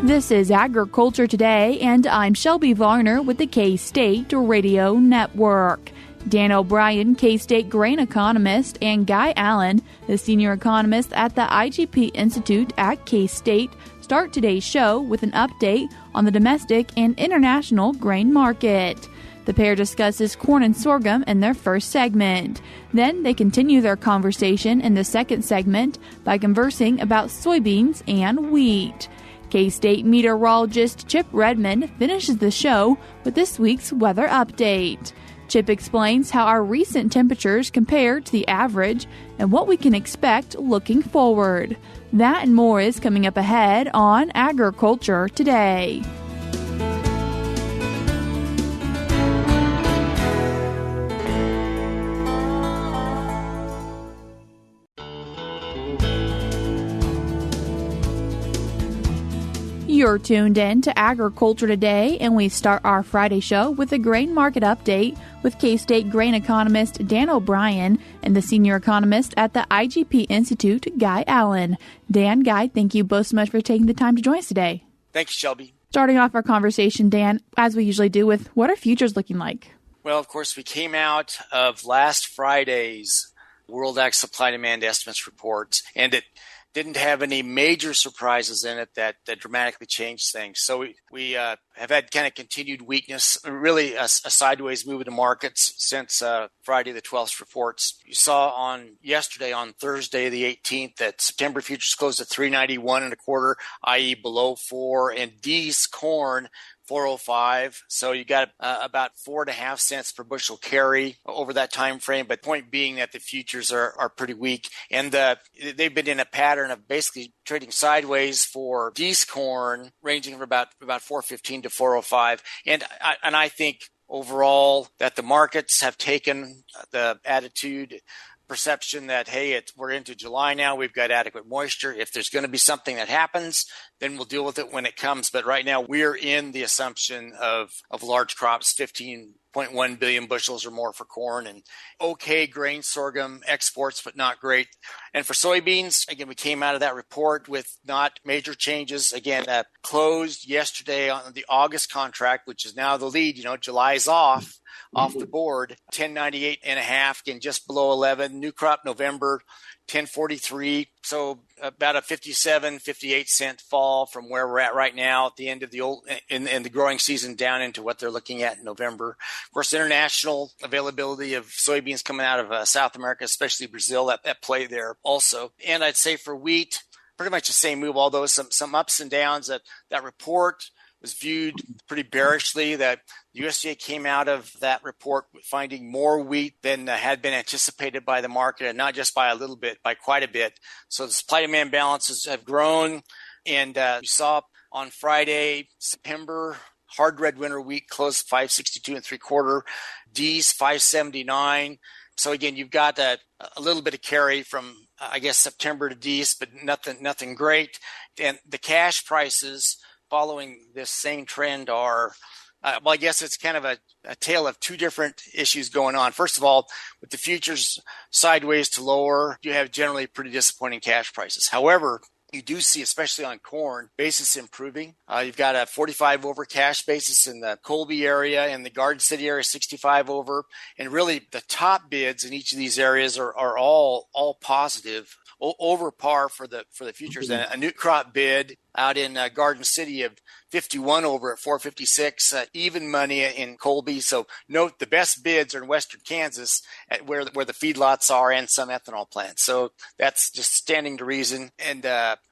This is Agriculture Today, and I'm Shelby Varner with the K-State Radio Network. Dan O'Brien, K-State grain economist, and Guy Allen, the senior economist at the IGP Institute at K-State, start today's show with an update on the domestic and international grain market. The pair discusses corn and sorghum in their first segment. Then they continue their conversation in the second segment by conversing about soybeans and wheat. K-State meteorologist Chip Redmond finishes the show with this week's weather update. Chip explains how our recent temperatures compare to the average and what we can expect looking forward. That and more is coming up ahead on Agriculture Today. You're tuned in to Agriculture Today, and we start our Friday show with a grain market update with K-State grain economist Dan O'Brien and the senior economist at the IGP Institute, Guy Allen. Dan, Guy, thank you both so much for taking the time to join us today. Thank you, Shelby. Starting off our conversation, Dan, as we usually do, with what are futures looking like? Well, of course, we came out of last Friday's World Ag Supply Demand Estimates report, and it didn't have any major surprises in it that dramatically changed things. So we have had kind of continued weakness, really a sideways move in the markets since Friday the 12th reports. You saw on Thursday the 18th, that September futures closed at 391 and a quarter, i.e. below 4, and D's corn 405. So you got about 4.5 cents per bushel carry over that time frame. But point being that the futures are pretty weak, and they've been in a pattern of basically trading sideways for D's corn, ranging from about 415 to 405. And I think overall that the markets have taken the attitude, perception that, hey, we're into July now, we've got adequate moisture. If there's going to be something that happens, then we'll deal with it when it comes. But right now, we're in the assumption of large crops, 15.1 billion bushels or more for corn, and okay grain sorghum exports, but not great. And for soybeans, again, we came out of that report with not major changes. Again, closed yesterday on the August contract, which is now the lead. July is off the board, 1098 and a half, again, just below 11. New crop November, 1043. So about a 58 cent fall from where we're at right now at the end of the in the growing season down into what they're looking at in November. Of course, international availability of soybeans coming out of South America, especially Brazil, at play there also. And I'd say for wheat, pretty much the same move, although some ups and downs. That report was viewed pretty bearishly. That the USDA came out of that report finding more wheat than had been anticipated by the market, and not just by a little bit, by quite a bit. So the supply-demand balances have grown, and you saw on Friday, September, hard red winter wheat closed 562 and 3/4, D's 579. So again, you've got a little bit of carry from September to D's, but nothing great. And the cash prices following this same trend are, I guess it's kind of a tale of two different issues going on. First of all, with the futures sideways to lower, you have generally pretty disappointing cash prices. However, you do see, especially on corn, basis improving. You've got a 45 over cash basis in the Colby area, and the Garden City area 65 over. And really the top bids in each of these areas are all positive, over par for the futures. And a new crop bid out in Garden City of 51 over at 456, even money in Colby. So note the best bids are in western Kansas, at where the feedlots are and some ethanol plants. So that's just standing to reason. And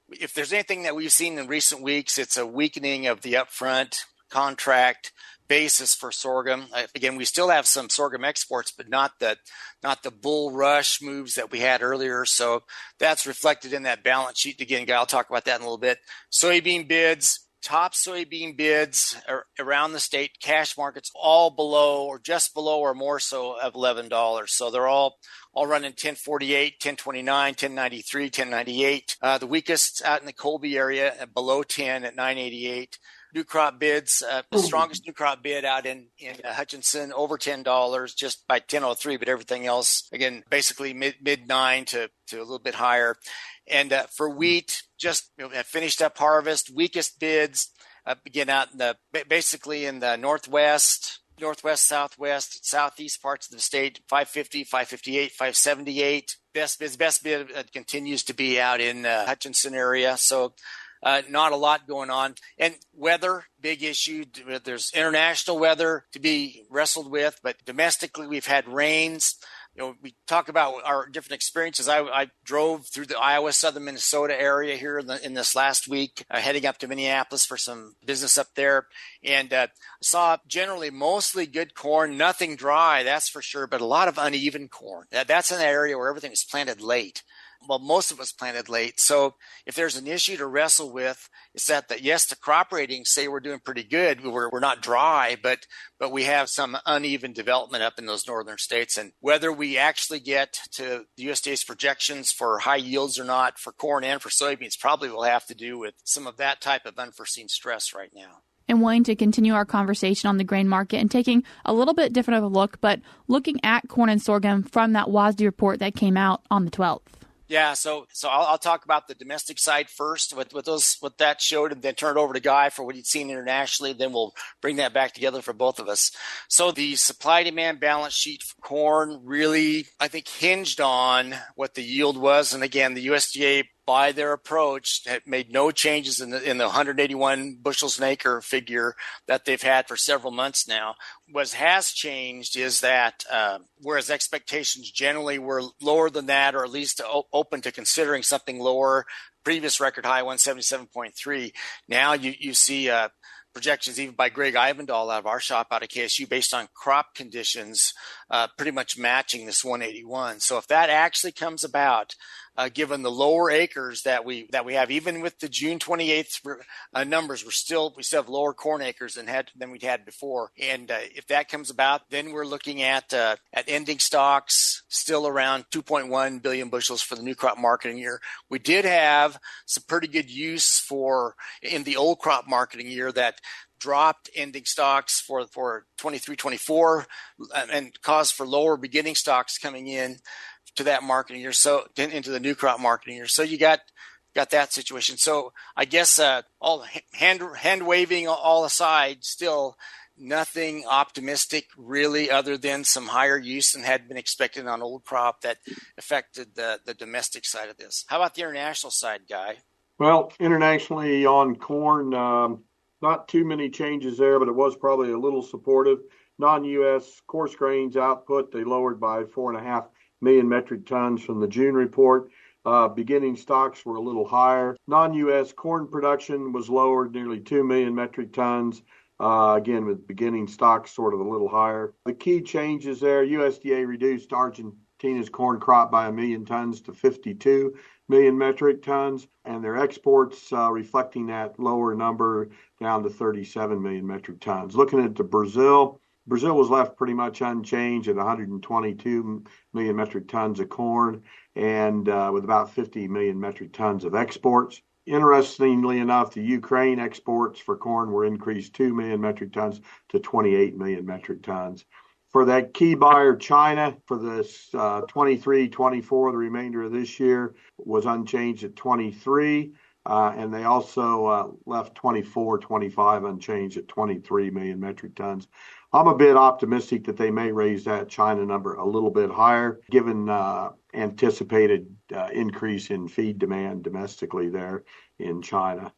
if there's anything that we've seen in recent weeks, it's a weakening of the upfront contract basis for sorghum. Again, we still have some sorghum exports, but not the bull rush moves that we had earlier. So that's reflected in that balance sheet. Again, I'll talk about that in a little bit. Soybean bids, top soybean bids around the state, cash markets all below or just below or more so of $11. So they're all running 1048, 1029, 1093, 1098. The weakest out in the Colby area at below 10 at 988. new crop bids. The strongest new crop bid out in Hutchinson, over $10, just by 10.03, but everything else, again, basically mid 9 to a little bit higher. And for wheat, just finished up harvest, weakest bids begin out in basically in the northwest, southwest, southeast parts of the state, 550, 558, 578. Best bid continues to be out in Hutchinson area. So not a lot going on. And weather, big issue. There's international weather to be wrestled with, but domestically we've had rains. We talk about our different experiences. I drove through the Iowa, southern Minnesota area here in this last week, heading up to Minneapolis for some business up there, and saw generally mostly good corn, nothing dry, that's for sure, but a lot of uneven corn. That's an area where everything was planted late. Well, most of us planted late. So if there's an issue to wrestle with, it's that yes, the crop ratings say we're doing pretty good. We're not dry, but we have some uneven development up in those northern states. And whether we actually get to the USDA's projections for high yields or not for corn and for soybeans probably will have to do with some of that type of unforeseen stress right now. And wanting to continue our conversation on the grain market and taking a little bit different of a look, but looking at corn and sorghum from that WASDE report that came out on the 12th. Yeah, so I'll talk about the domestic side first, what that showed, and then turn it over to Guy for what he'd seen internationally. Then we'll bring that back together for both of us. So the supply-demand balance sheet for corn really, I think, hinged on what the yield was. And again, the USDA, by their approach, had made no changes in the 181 bushels an acre figure that they've had for several months now. What has changed is that whereas expectations generally were lower than that, or at least open to considering something lower, previous record high 177.3, now you see projections even by Greg Ivandahl out of our shop out of KSU based on crop conditions pretty much matching this 181. So if that actually comes about, given the lower acres that we have, even with the June 28th numbers, we still have lower corn acres than we'd had before. And if that comes about, then we're looking at ending stocks still around 2.1 billion bushels for the new crop marketing year. We did have some pretty good use in the old crop marketing year that dropped ending stocks for 23-24 and caused for lower beginning stocks coming in to that marketing year, so into the new crop marketing year. So you got that situation. So I guess all hand waving all aside, still nothing optimistic really, other than some higher use than had been expected on old crop that affected the domestic side of this. How about the international side, Guy? Well, internationally on corn, not too many changes there, but it was probably a little supportive. Non-U.S. coarse grains output, they lowered by 4.5 million metric tons from the June report. Beginning stocks were a little higher. Non-U.S. corn production was lowered nearly 2 million metric tons. Again, with beginning stocks sort of a little higher. The key changes there, USDA reduced Argentina's corn crop by 1 million tons to 52 million metric tons, and their exports reflecting that lower number down to 37 million metric tons. Looking at Brazil was left pretty much unchanged at 122 million metric tons of corn and with about 50 million metric tons of exports. Interestingly enough, the Ukraine exports for corn were increased 2 million metric tons to 28 million metric tons. For that key buyer, China, for this 23-24, the remainder of this year was unchanged at 23. And they also left 24-25 unchanged at 23 million metric tons. I'm a bit optimistic that they may raise that China number a little bit higher, given anticipated increase in feed demand domestically there in China.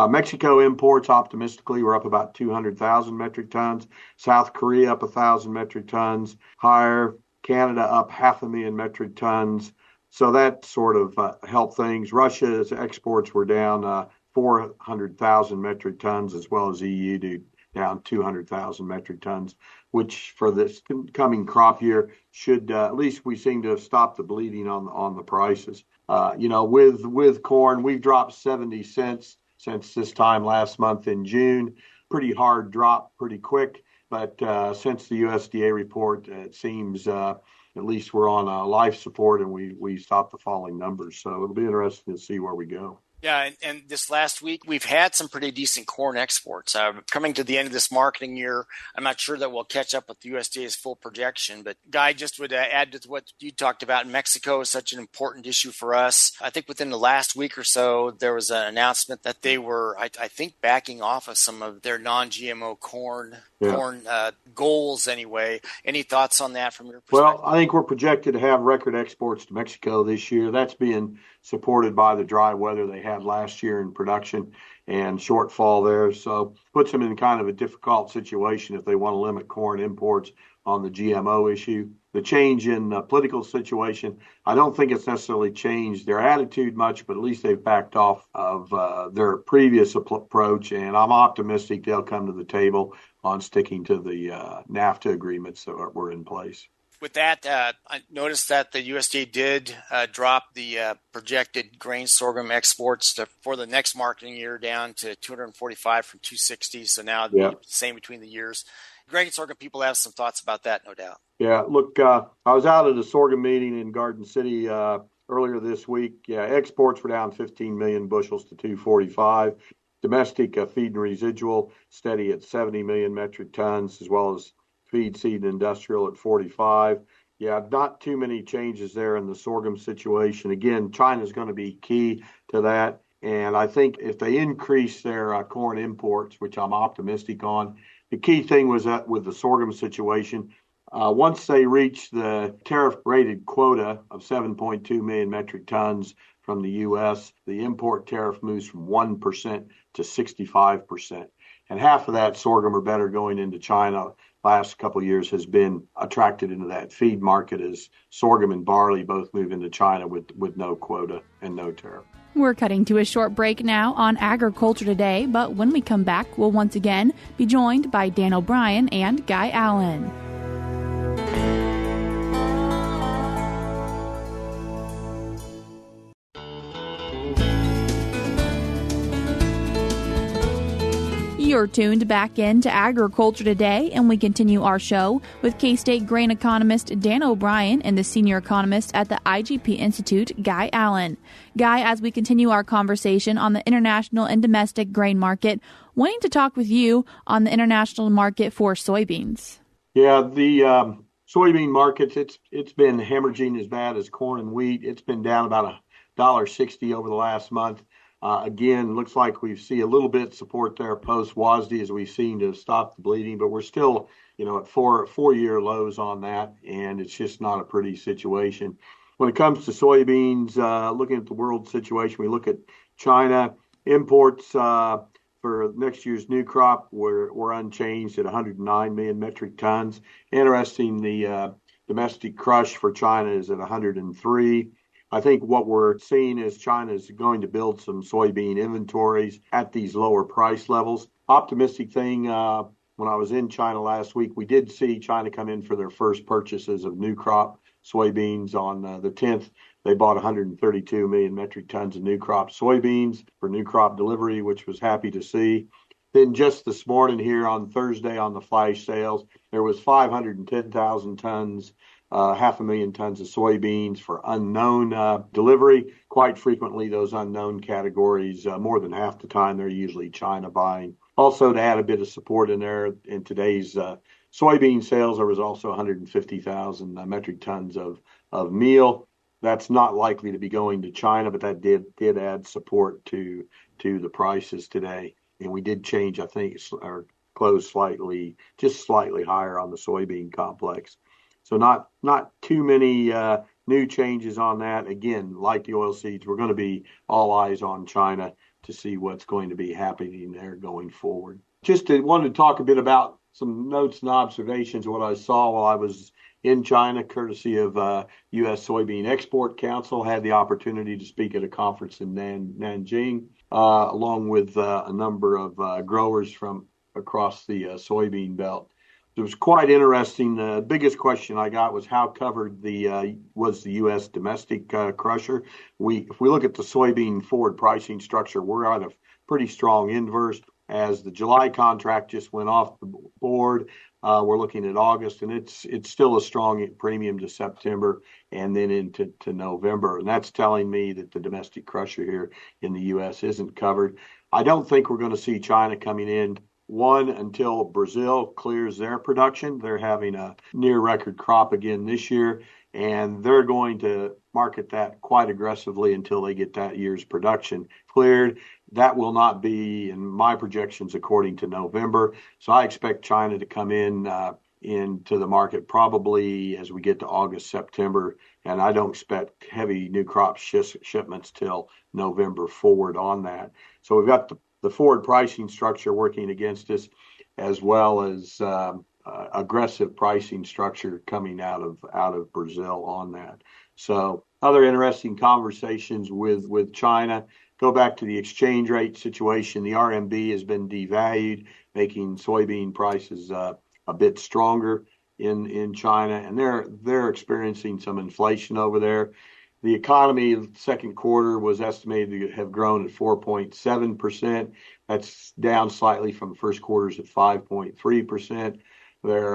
Mexico imports optimistically were up about 200,000 metric tons. South Korea up 1,000 metric tons higher. Canada up 500,000 metric tons. So that sort of helped things. Russia's exports were down 400,000 metric tons, as well as EU down 200,000 metric tons, which for this coming crop year should, at least we seem to have stopped the bleeding on the prices. With corn, we've dropped 70 cents since this time last month in June. Pretty hard drop, pretty quick. But since the USDA report, it seems at least we're on life support and we stopped the falling numbers. So it'll be interesting to see where we go. Yeah, and this last week, we've had some pretty decent corn exports. Coming to the end of this marketing year, I'm not sure that we'll catch up with the USDA's full projection, but Guy, just would add to what you talked about. Mexico is such an important issue for us. I think within the last week or so, there was an announcement that they were, I think, backing off of some of their non-GMO corn goals anyway. Any thoughts on that from your perspective? Well, I think we're projected to have record exports to Mexico this year. That's being supported by the dry weather they had last year in production and shortfall there. So puts them in kind of a difficult situation if they want to limit corn imports on the GMO issue. The change in the political situation, I don't think it's necessarily changed their attitude much, but at least they've backed off of their previous approach, and I'm optimistic they'll come to the table on sticking to the NAFTA agreements that were in place. With that, I noticed that the USDA did drop the projected grain sorghum exports for the next marketing year down to 245 from 260. So now the same between the years. Grain sorghum people have some thoughts about that, no doubt. Yeah, look, I was out at a sorghum meeting in Garden City earlier this week. Yeah, exports were down 15 million bushels to 245. Domestic feed and residual steady at 70 million metric tons, as well as feed, seed, and industrial at 45. Yeah, not too many changes there in the sorghum situation. Again, China's going to be key to that. And I think if they increase their corn imports, which I'm optimistic on, the key thing was that with the sorghum situation, once they reach the tariff-rated quota of 7.2 million metric tons from the U.S., the import tariff moves from 1% to 65%. And half of that sorghum or better going into China last couple of years has been attracted into that feed market as sorghum and barley both move into China with no quota and no tariff. We're cutting to a short break now on Agriculture Today, but when we come back, we'll once again be joined by Dan O'Brien and Guy Allen. You're tuned back into Agriculture Today, and we continue our show with K-State grain economist Dan O'Brien and the senior economist at the IGP Institute, Guy Allen. Guy, as we continue our conversation on the international and domestic grain market, wanting to talk with you on the international market for soybeans. Yeah, the soybean markets, it's been hemorrhaging as bad as corn and wheat. It's been down about $1.60 over the last month. Again, looks like we see a little bit support there post WASDE as we've seen to stop the bleeding, but we're still, at four-year lows on that, and it's just not a pretty situation. When it comes to soybeans, looking at the world situation, we look at China imports for next year's new crop were unchanged at 109 million metric tons. Interesting, the domestic crush for China is at 103. I think what we're seeing is China is going to build some soybean inventories at these lower price levels. Optimistic thing, when I was in China last week, we did see China come in for their first purchases of new crop soybeans on the 10th. They bought 132 million metric tons of new crop soybeans for new crop delivery, which was happy to see. Then just this morning here on Thursday on the flash sales, there was 510,000 tons 500,000 tons of soybeans for unknown delivery. Quite frequently, those unknown categories, more than half the time, they're usually China buying. Also, to add a bit of support in there, in today's soybean sales, there was also 150,000 metric tons of meal. That's not likely to be going to China, but that did add support to the prices today. And we did change, I think, or close just slightly higher on the soybean complex. So not too many new changes on that. Again, like the oilseeds, we're going to be all eyes on China to see what's going to be happening there going forward. Just wanted to talk a bit about some notes and observations of what I saw while I was in China, courtesy of U.S. Soybean Export Council. Had the opportunity to speak at a conference in Nanjing, along with a number of growers from across the soybean belt. It was quite interesting. The biggest question I got was how covered was the U.S. domestic crusher. If we look at the soybean forward pricing structure, we're on a pretty strong inverse as the July contract just went off the board. We're looking at August, and it's still a strong premium to September and then into November. And that's telling me that the domestic crusher here in the U.S. isn't covered. I don't think we're going to see China coming in, until Brazil clears their production. They're having a near record crop again this year, and they're going to market that quite aggressively until they get that year's production cleared. That will not be in my projections according to November. So I expect China to come into the market probably as we get to August, September, and I don't expect heavy new crop shipments till November forward on that. So we've got the forward pricing structure working against us, as well as aggressive pricing structure coming out of Brazil on that. So other interesting conversations with China. Go back to the exchange rate situation. The RMB has been devalued, making soybean prices a bit stronger in China, and they're experiencing some inflation over there. The economy second quarter was estimated to have grown at 4.7%. That's down slightly from the first quarter's at 5.3%. Their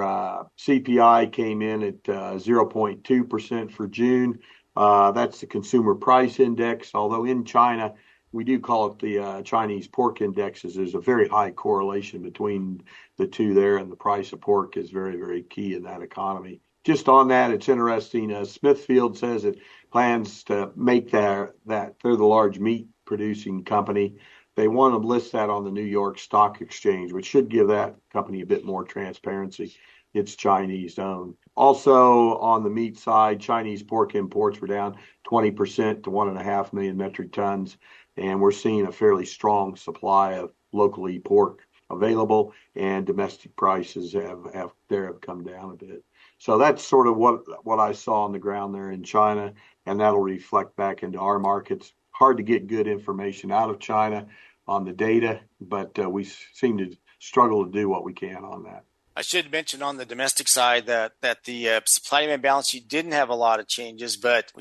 CPI came in at 0.2% for June. That's the consumer price index, although in China, we do call it the Chinese pork indexes. There's a very high correlation between the two there, and the price of pork is very, very key in that economy. Just on that, it's interesting. Smithfield says it plans to make that they're the large meat producing company. They want to list that on the New York Stock Exchange, which should give that company a bit more transparency. It's Chinese owned. Also on the meat side, Chinese pork imports were down 20% to 1.5 million metric tons. And we're seeing a fairly strong supply of locally pork available, and domestic prices have come down a bit. So that's sort of what I saw on the ground there in China, and that'll reflect back into our markets. Hard to get good information out of China on the data, but we seem to struggle to do what we can on that. I should mention on the domestic side that the supply demand balance sheet didn't have a lot of changes, but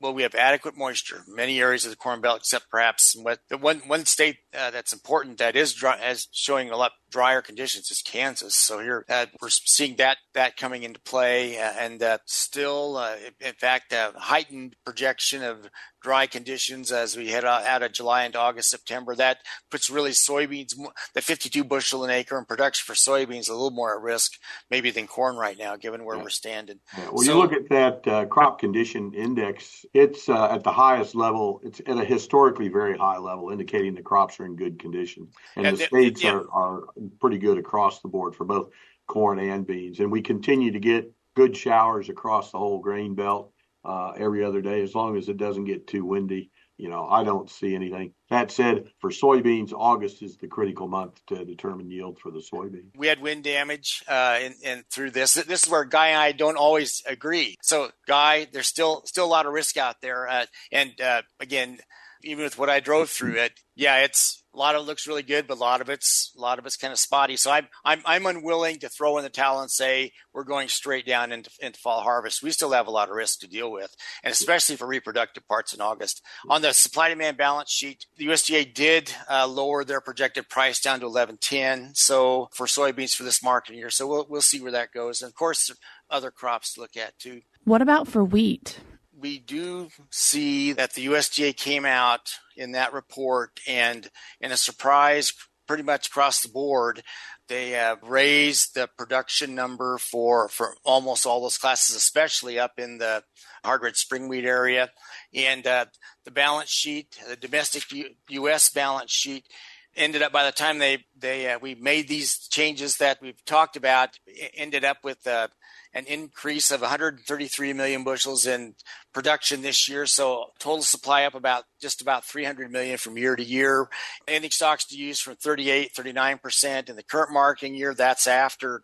we have adequate moisture. Many areas of the Corn Belt, except perhaps the one state that's important that is dry, as showing a lot drier conditions, is Kansas. So here we're seeing that coming into play, and still, in fact, a heightened projection of dry conditions as we head out of July into August, September. That puts really soybeans, the 52 bushel an acre in production for soybeans, a little more at risk maybe than corn right now, given where we're standing. Yeah. Well, you look at that crop condition index, it's at the highest level. It's at a historically very high level, indicating the crops are in good condition. And the states are pretty good across the board for both corn and beans. And we continue to get good showers across the whole grain belt every other day, as long as it doesn't get too windy. I don't see anything. That said, for soybeans, August is the critical month to determine yield for the soybean. We had wind damage and through this. This is where Guy and I don't always agree. So, Guy, there's still a lot of risk out there. Again, even with what I drove through it, it's a lot of it looks really good, but a lot of it's kind of spotty. So I'm unwilling to throw in the towel and say we're going straight down into fall harvest. We still have a lot of risk to deal with, and especially for reproductive parts in August. On the supply demand balance sheet, the USDA did lower their projected price down to $11.10. So for soybeans for this marketing year, so we'll see where that goes. And of course, other crops to look at too. What about for wheat? We do see that the USDA came out in that report, and in a surprise pretty much across the board, they have raised the production number for almost all those classes, especially up in the hard red spring wheat area. And the balance sheet, the domestic U.S. balance sheet, ended up, by the time we made these changes that we've talked about, ended up with an increase of 133 million bushels in production this year. So total supply up just about 300 million from year to year. Ending stocks to use from 39% in the current marketing year. That's after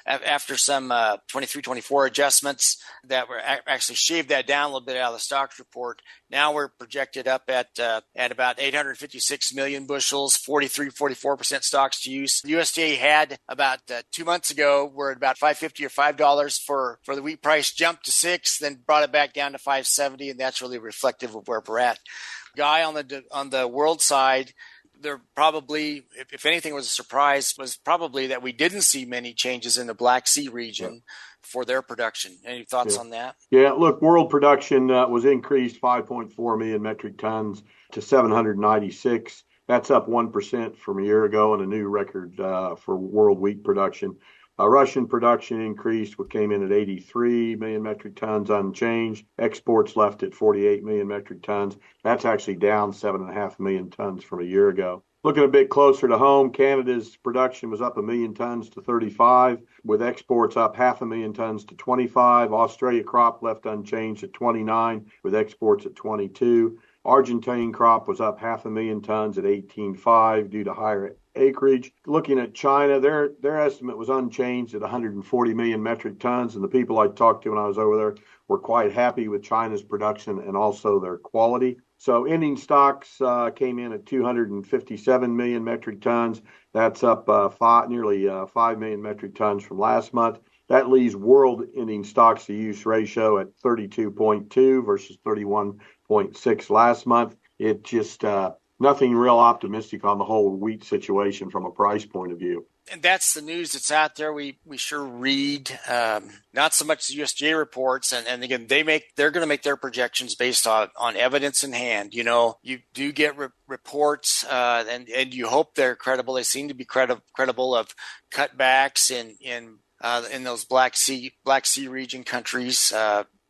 after some 23-24 adjustments that were actually shaved that down a little bit out of the stocks report. Now we're projected up at about 856 million bushels, 44% stocks to use. The USDA had about 2 months ago, we're at about $5.50 or $5 for the wheat price, jumped to $6, then brought it back down to $5.70, and that's really reflective of where we're at. Guy, on the world side, There probably, if anything was a surprise, was probably that we didn't see many changes in the Black Sea region for their production. Any thoughts on that? Yeah, look, world production was increased 5.4 million metric tons to 796. That's up 1% from a year ago and a new record for world wheat production. Russian production increased, what came in at 83 million metric tons unchanged. Exports left at 48 million metric tons. That's actually down 7.5 million tons from a year ago. Looking a bit closer to home, Canada's production was up 1 million tons to 35, with exports up 500,000 tons to 25. Australia crop left unchanged at 29, with exports at 22. Argentine crop was up 500,000 tons at 18.5 due to higher acreage. Looking at China, their estimate was unchanged at 140 million metric tons, and the people I talked to when I was over there were quite happy with China's production and also their quality. So ending stocks came in at 257 million metric tons. That's up nearly 5 million metric tons from last month. That leaves world ending stocks to use ratio at 32.2 versus 31.6 last month. It just nothing real optimistic on the whole wheat situation from a price point of view. And that's the news that's out there. We sure read, not so much the USDA reports. And again, they're going to make their projections based on evidence in hand. You know, you do get reports, and you hope they're credible. They seem to be credible of cutbacks in those Black Sea region countries,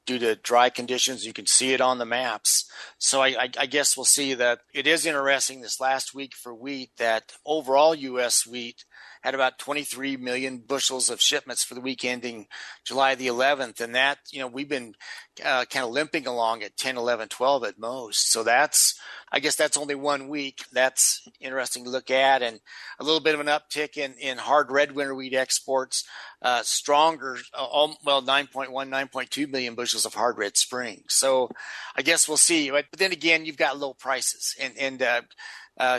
due to dry conditions. You can see it on the maps. So I guess we'll see that. It is interesting this last week for wheat that overall U.S. wheat had about 23 million bushels of shipments for the week ending July the 11th. And that, we've been kind of limping along at 10, 11, 12 at most. So I guess that's only 1 week. That's interesting to look at. And a little bit of an uptick in hard red winter wheat exports, stronger, 9.1, 9.2 million bushels of hard red spring. So I guess we'll see. But then again, you've got low prices and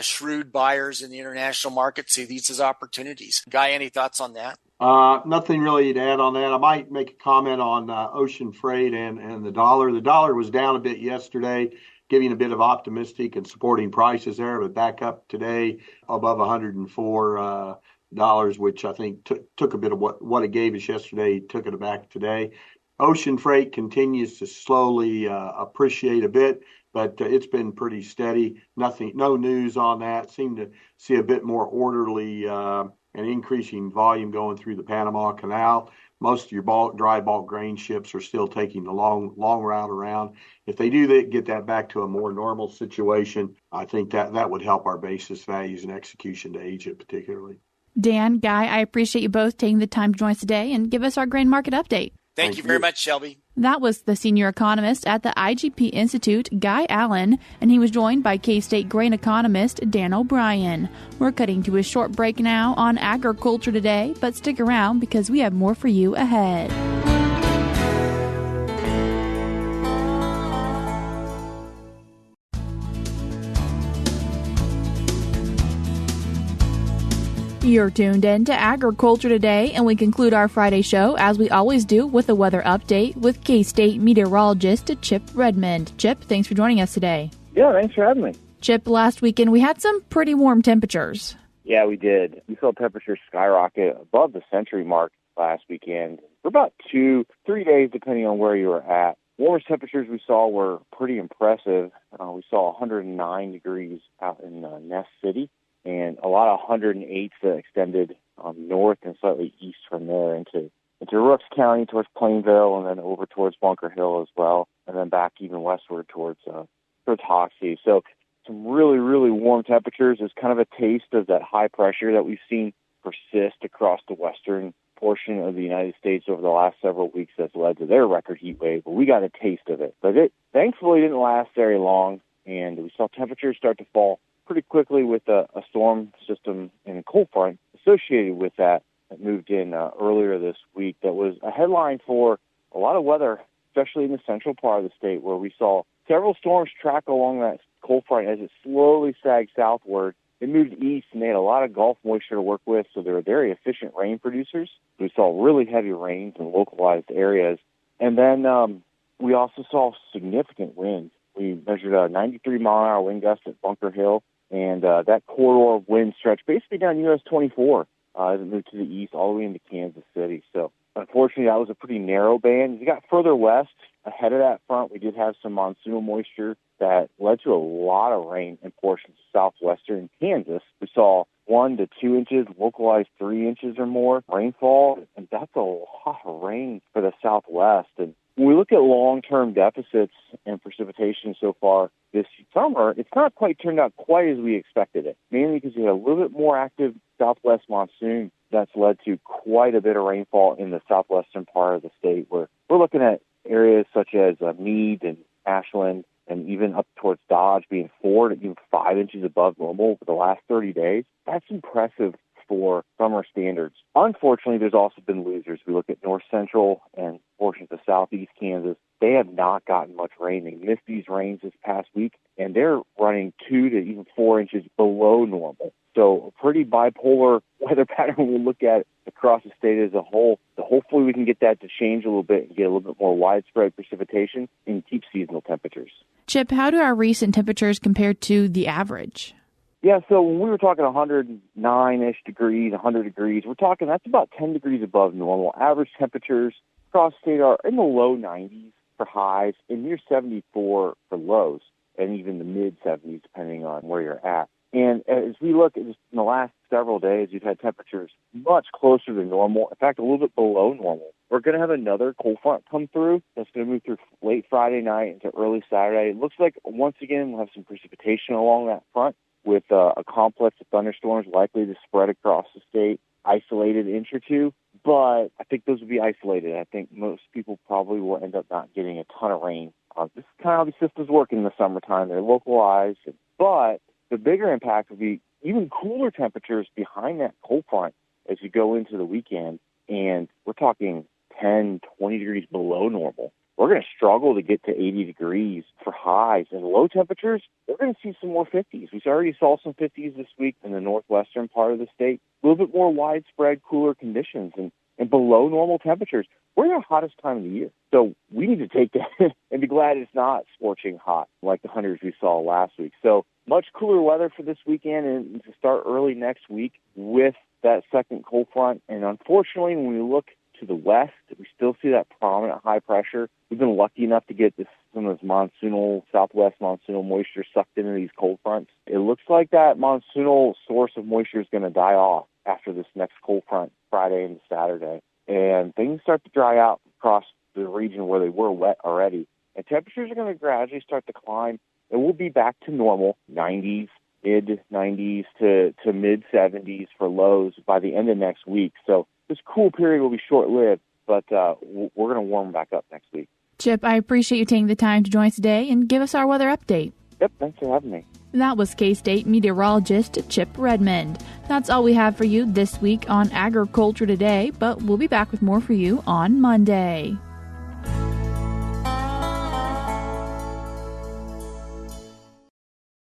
shrewd buyers in the international market see these as opportunities. Guy, any thoughts on that? Nothing really to add on that. I might make a comment on ocean freight and the dollar. The dollar was down a bit yesterday, giving a bit of optimistic and supporting prices there, but back up today above $104, which I think took a bit of what it gave us yesterday, took it back today. Ocean freight continues to slowly appreciate a bit, but it's been pretty steady. No news on that. Seem to see a bit more orderly and increasing volume going through the Panama Canal. Most of your dry bulk grain ships are still taking the long route around. If they do get that back to a more normal situation, I think that would help our basis values and execution to Asia particularly. Dan, Guy, I appreciate you both taking the time to join us today and give us our grain market update. Thank you very much, Shelby. That was the senior economist at the IGP Institute, Guy Allen, and he was joined by K-State grain economist Dan O'Brien. We're cutting to a short break now on Agriculture Today, but stick around because we have more for you ahead. You're tuned in to Agriculture Today, and we conclude our Friday show, as we always do, with a weather update with K-State meteorologist Chip Redmond. Chip, thanks for joining us today. Yeah, thanks for having me. Chip, last weekend we had some pretty warm temperatures. Yeah, we did. We saw temperatures skyrocket above the century mark last weekend for about 2-3 days, depending on where you were at. Warmest temperatures we saw were pretty impressive. We saw 109 degrees out in Ness City, and a lot of 108s that extended north and slightly east from there into Rooks County towards Plainville, and then over towards Bunker Hill as well, and then back even westward towards Hoxie. So some really, really warm temperatures is kind of a taste of that high pressure that we've seen persist across the western portion of the United States over the last several weeks that's led to their record heat wave. But we got a taste of it. But it thankfully didn't last very long, and we saw temperatures start to fall pretty quickly with a storm system and a cold front associated with that moved in earlier this week. That was a headline for a lot of weather, especially in the central part of the state, where we saw several storms track along that cold front as it slowly sagged southward. It moved east, and they had a lot of Gulf moisture to work with, so they were very efficient rain producers. We saw really heavy rains in localized areas. And then we also saw significant winds. We measured a 93-mile-an-hour wind gust at Bunker Hill, And that corridor of wind stretched basically down US 24 as it moved to the east all the way into Kansas City. So unfortunately, that was a pretty narrow band. As you got further west, ahead of that front, we did have some monsoonal moisture that led to a lot of rain in portions of southwestern Kansas. We saw 1 to 2 inches, localized 3 inches or more rainfall, and that's a lot of rain for the southwest. And when we look at long-term deficits and precipitation so far this summer, it's not quite turned out quite as we expected it, mainly because we had a little bit more active southwest monsoon that's led to quite a bit of rainfall in the southwestern part of the state, where we're looking at areas such as Meade and Ashland and even up towards Dodge being 4 to even 5 inches above normal for the last 30 days. That's impressive for summer standards. Unfortunately, there's also been losers. We look at north central and portions of southeast Kansas. They have not gotten much rain. They missed these rains this past week, and they're running 2 to even 4 inches below normal. So a pretty bipolar weather pattern when we look at across the state as a whole. So hopefully we can get that to change a little bit and get a little bit more widespread precipitation and keep seasonal temperatures. Chip, how do our recent temperatures compare to the average? Yeah, so when we were talking 109-ish degrees, 100 degrees, we're talking that's about 10 degrees above normal. Average temperatures across the state are in the low 90s for highs and near 74 for lows, and even the mid-70s depending on where you're at. And as we look at just in the last several days, you've had temperatures much closer to normal, in fact, a little bit below normal. We're going to have another cold front come through that's going to move through late Friday night into early Saturday. It looks like, once again, we'll have some precipitation along that front with a complex of thunderstorms likely to spread across the state, isolated inch or two. But I think those will be isolated. I think most people probably will end up not getting a ton of rain. This is kind of how these systems work in the summertime. They're localized. But the bigger impact will be even cooler temperatures behind that cold front as you go into the weekend. And we're talking 10, 20 degrees below normal. We're going to struggle to get to 80 degrees for highs. And low temperatures, we're going to see some more 50s. We already saw some 50s this week in the northwestern part of the state. A little bit more widespread cooler conditions and below normal temperatures. We're in our hottest time of the year. So we need to take that and be glad it's not scorching hot like the hundreds we saw last week. So much cooler weather for this weekend and to start early next week with that second cold front. And unfortunately, when we look to the west, we still see that prominent high pressure. We've been lucky enough to get some of this southwest monsoonal moisture sucked into these cold fronts. It looks like that monsoonal source of moisture is going to die off after this next cold front Friday and Saturday. And things start to dry out across the region where they were wet already. And temperatures are going to gradually start to climb. And we'll be back to normal, 90s, mid-90s to mid-70s for lows by the end of next week. So this cool period will be short-lived, but we're going to warm back up next week. Chip, I appreciate you taking the time to join us today and give us our weather update. Yep, thanks for having me. That was K-State meteorologist Chip Redmond. That's all we have for you this week on Agriculture Today, but we'll be back with more for you on Monday.